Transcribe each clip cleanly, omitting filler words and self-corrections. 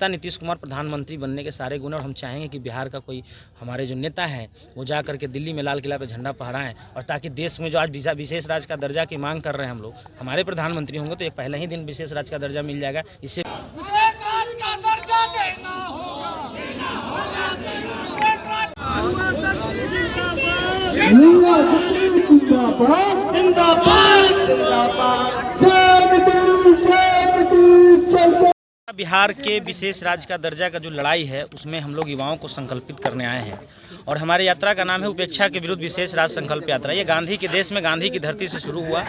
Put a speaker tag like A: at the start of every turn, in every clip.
A: नीतीश कुमार प्रधानमंत्री बनने के सारे गुण, और हम चाहेंगे कि बिहार का कोई हमारे जो नेता हैं वो जा करके दिल्ली में लाल किला पे झंडा फहराएं, और ताकि देश में जो आज विशेष राज्य का दर्जा की मांग कर रहे हैं हम लोग, हमारे प्रधानमंत्री होंगे तो एक पहले ही दिन विशेष राज्य का दर्जा मिल जाएगा। इससे बिहार के विशेष राज्य का दर्जा का जो लड़ाई है उसमें हम लोग युवाओं को संकल्पित करने आए हैं, और हमारी यात्रा का नाम है उपेक्षा के विरुद्ध विशेष राज्य संकल्प यात्रा। ये गांधी के देश में गांधी की धरती से शुरू हुआ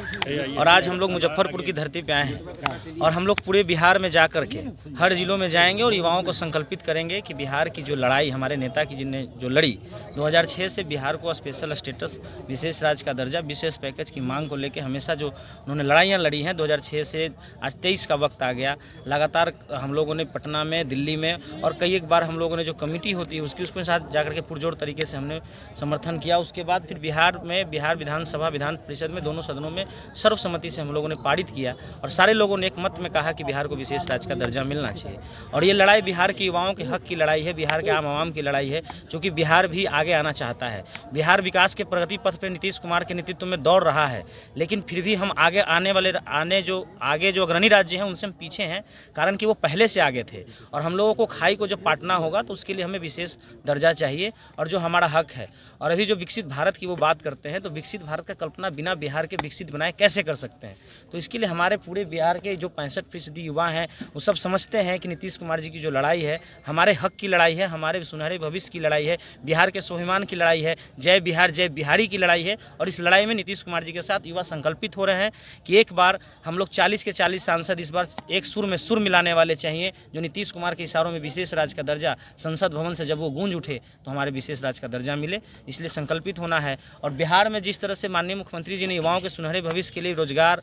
A: और आज हम लोग मुजफ्फरपुर की धरती पे आए हैं, और हम लोग पूरे बिहार में जा कर के हर जिलों में जाएंगे और युवाओं को संकल्पित करेंगे कि बिहार की जो लड़ाई हमारे नेता की जिनने जो लड़ी 2006 से बिहार को स्पेशल स्टेटस, विशेष राज्य का दर्जा, विशेष पैकेज की मांग को लेकर हमेशा जो उन्होंने लड़ाइयाँ लड़ी हैं 2006 से आज 23 का वक्त आ गया। लगातार हम लोगों ने पटना में, दिल्ली में और कई एक बार हम लोगों ने जो कमेटी होती है उसके साथ जाकर के पुरजोर तरीके से हमने समर्थन किया। उसके बाद फिर बिहार विधानसभा, विधान परिषद में दोनों सदनों में सर्वसम्मति से हम लोगों ने पारित किया, और सारे लोगों ने एक मत में कहा कि बिहार को विशेष राज्य का दर्जा मिलना चाहिए। और ये लड़ाई बिहार के युवाओं के हक की लड़ाई है, बिहार के आम आवाम की लड़ाई है, क्योंकि बिहार भी आगे आना चाहता है। बिहार विकास के प्रगति पथ पर नीतीश कुमार के नेतृत्व में दौड़ रहा है, लेकिन फिर भी हम आगे जो अग्रणी राज्य हैं उनसे हम पीछे हैं, कारण कि वो पहले से आगे थे। और हम लोगों को खाई को जब पाटना होगा तो उसके लिए हमें विशेष दर्जा चाहिए, और जो हमारा हक है। और अभी जो विकसित भारत की वो बात करते हैं, तो विकसित भारत का कल्पना बिना बिहार के विकसित बनाए कैसे कर सकते हैं। तो इसके लिए हमारे पूरे बिहार के जो 65% युवा हैं वो सब समझते हैं कि नीतीश कुमार जी की जो लड़ाई है हमारे हक की लड़ाई है, हमारे सुनहरे भविष्य की लड़ाई है, बिहार के स्वाभिमान की लड़ाई है, जय बिहार जय बिहारी की लड़ाई है। और इस लड़ाई में नीतीश कुमार जी के साथ युवा संकल्पित हो रहे हैं कि एक बार हम लोग 40 के 40 सांसद इस बार एक सुर में सुर मिलाने वाले चाहिए। जो नीतीश कुमार के इशारों में विशेष राज्य का दर्जा संसद भवन से जब वो गूंज उठे तो हमारे विशेष राज्य का दर्जा मिले, इसलिए संकल्पित होना है। और बिहार में जिस तरह से माननीय मुख्यमंत्री जी ने युवाओं के सुनहरे भविष्य के लिए रोजगार,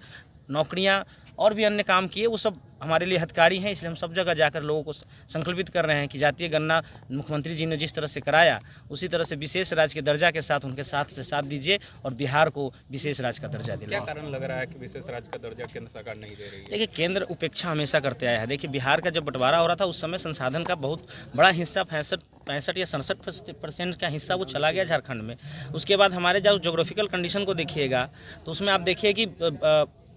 A: नौकरियां और भी अन्य काम किए, वो सब हमारे लिए हितकारी हैं। इसलिए हम सब जगह जाकर लोगों को संकल्पित कर रहे हैं कि जातीय गणना मुख्यमंत्री जी ने जिस तरह से कराया उसी तरह से विशेष राज्य के दर्जा के साथ उनके साथ दीजिए और बिहार को विशेष राज्य का दर्जा दिलाएं।
B: क्या कारण लग रहा है कि विशेश राज्य का दर्जा केंद्र सरकार नहीं दे रही है?
A: देखिए, केंद्र उपेक्षा हमेशा करते आया है। देखिए, बिहार का जब बंटवारा हो रहा था उस समय संसाधन का बहुत बड़ा हिस्सा 65 या 67% का हिस्सा वो चला गया झारखंड में। उसके बाद हमारे जो जोग्राफिकल कंडीशन को देखिएगा तो उसमें आप देखिए कि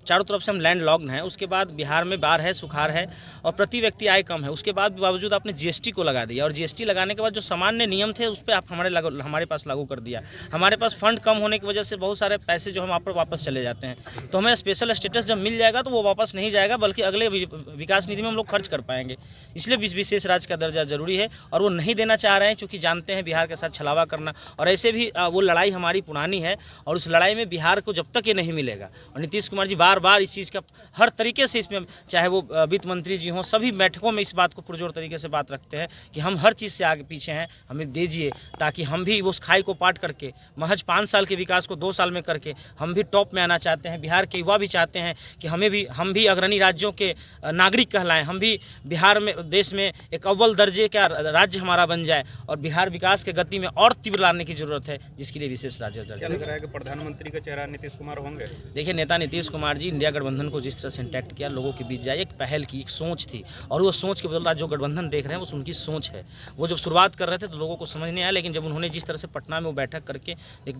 A: चारों तरफ से हम लैंड लॉक्ड हैं। उसके बाद बिहार में बाढ़ है, सुखाड़ है और प्रति व्यक्ति आय कम है। उसके बाद बावजूद आपने जीएसटी को लगा दिया, और जीएसटी लगाने के बाद जो सामान्य नियम थे उस पर आप हमारे पास लागू कर दिया। हमारे पास फंड कम होने की वजह से बहुत सारे पैसे जो हम आप पर वापस चले जाते हैं। तो हमें स्पेशल स्टेटस जब मिल जाएगा तो वो वापस नहीं जाएगा, बल्कि अगले विकास निधि में हम लोग खर्च कर पाएंगे। इसलिए विशेष राज्य का दर्जा जरूरी है, और वो नहीं देना चाह रहे हैं क्योंकि जानते हैं बिहार के साथ छलावा करना। और ऐसे भी वो लड़ाई हमारी पुरानी है, और उस लड़ाई में बिहार को जब तक ये नहीं मिलेगा, और नीतीश कुमार जी बार बार इस चीज़ का हर तरीके से, इसमें चाहे वो वित्त मंत्री जी हों, सभी बैठकों में इस बात को पुरजोर तरीके से बात रखते हैं कि हम हर चीज़ से आगे पीछे हैं, हमें दीजिए, ताकि हम भी उस खाई को पाट करके महज 5 साल के विकास को 2 साल में करके हम भी टॉप में आना चाहते हैं। बिहार के युवा भी चाहते हैं कि हम भी अग्रणी राज्यों के नागरिक कहलाएं, हम भी बिहार में देश में एक अव्वल दर्जे का राज्य हमारा बन जाए, और बिहार विकास के गति में और तीव्र लाने की जरूरत है, जिसके लिए विशेष राज्य दर्जा।
B: लग रहा है कि प्रधानमंत्री का चेहरा नीतीश कुमार होंगे?
A: देखिए, नेता नीतीश कुमार जी इंडिया गठबंधन को जिस तरह से इंटैक्ट किया, लोगों के बीच जाए, एक पहल की, एक सोच थी, और वो सोच के बदौलत जो गठबंधन देख रहे हैं वो उनकी सोच है। वो जब शुरुआत कर रहे थे तो लोगों को समझ नहीं आया, लेकिन जब उन्होंने जिस तरह से पटना में वो बैठक करके एक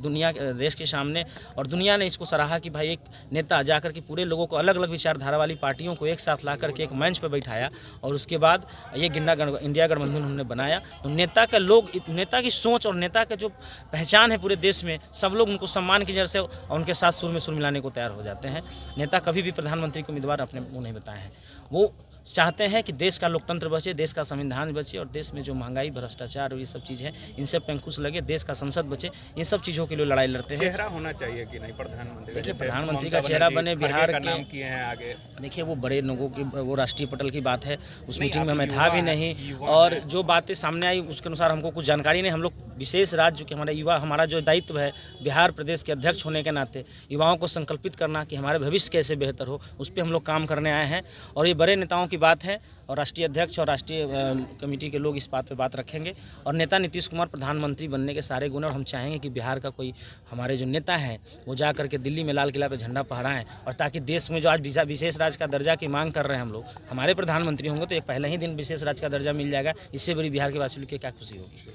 A: देश के सामने, और दुनिया ने इसको सराहा कि भाई एक नेता जाकर के पूरे लोगों को, अलग अलग विचारधारा वाली पार्टियों को एक साथ ला करके एक मंच पर बैठाया, और उसके बाद ये इंडिया गठबंधन उन्होंने बनाया। तो नेता की सोच और नेता का जो पहचान है पूरे देश में, सब लोग उनको सम्मान की नजर से और उनके साथ सुर में सुर मिलाने को तैयार हो जाते हैं। नेता कभी भी प्रधानमंत्री को उम्मीदवार अपने मुंह नहीं बताए हैं। वो चाहते हैं कि देश का लोकतंत्र बचे, देश का संविधान बचे, और देश में जो महंगाई, भ्रष्टाचार और ये सब चीज़ें, इनसे पे अंकुश लगे, देश का संसद बचे, इन सब चीज़ों के लिए लड़ाई लड़ते हैं।
B: चेहरा होना चाहिए कि नहीं प्रधानमंत्री?
A: देखिए, प्रधानमंत्री का चेहरा बने बिहार के
B: नाम किए हैं आगे।
A: देखिए, वो बड़े लोगों की, वो राष्ट्रीय पटल की बात है, उस मीटिंग में हमें था भी नहीं, और जो बातें सामने आई उसके अनुसार हमको कुछ जानकारी नहीं। हम लोग विशेष राज्य जो कि हमारा युवा, हमारा जो दायित्व है बिहार प्रदेश के अध्यक्ष होने के नाते युवाओं को संकल्पित करना कि हमारे भविष्य कैसे बेहतर हो, उस पर हम लोग काम करने आए हैं। और ये बड़े नेताओं की बात है और राष्ट्रीय अध्यक्ष और राष्ट्रीय कमेटी के लोग इस बात पे बात रखेंगे। और नेता नीतीश कुमार प्रधानमंत्री बनने के सारे गुण, और हम चाहेंगे कि बिहार का कोई हमारे जो नेता हैं वो जा करके दिल्ली में लाल किला पे झंडा फहराएं, और ताकि देश में जो आज विशेष राज्य का दर्जा की मांग कर रहे हैं हम लोग, हमारे प्रधानमंत्री होंगे तो एक पहले ही दिन विशेष राज्य का दर्जा मिल जाएगा। इससे बड़ी बिहार के वासियों की क्या खुशी होगी।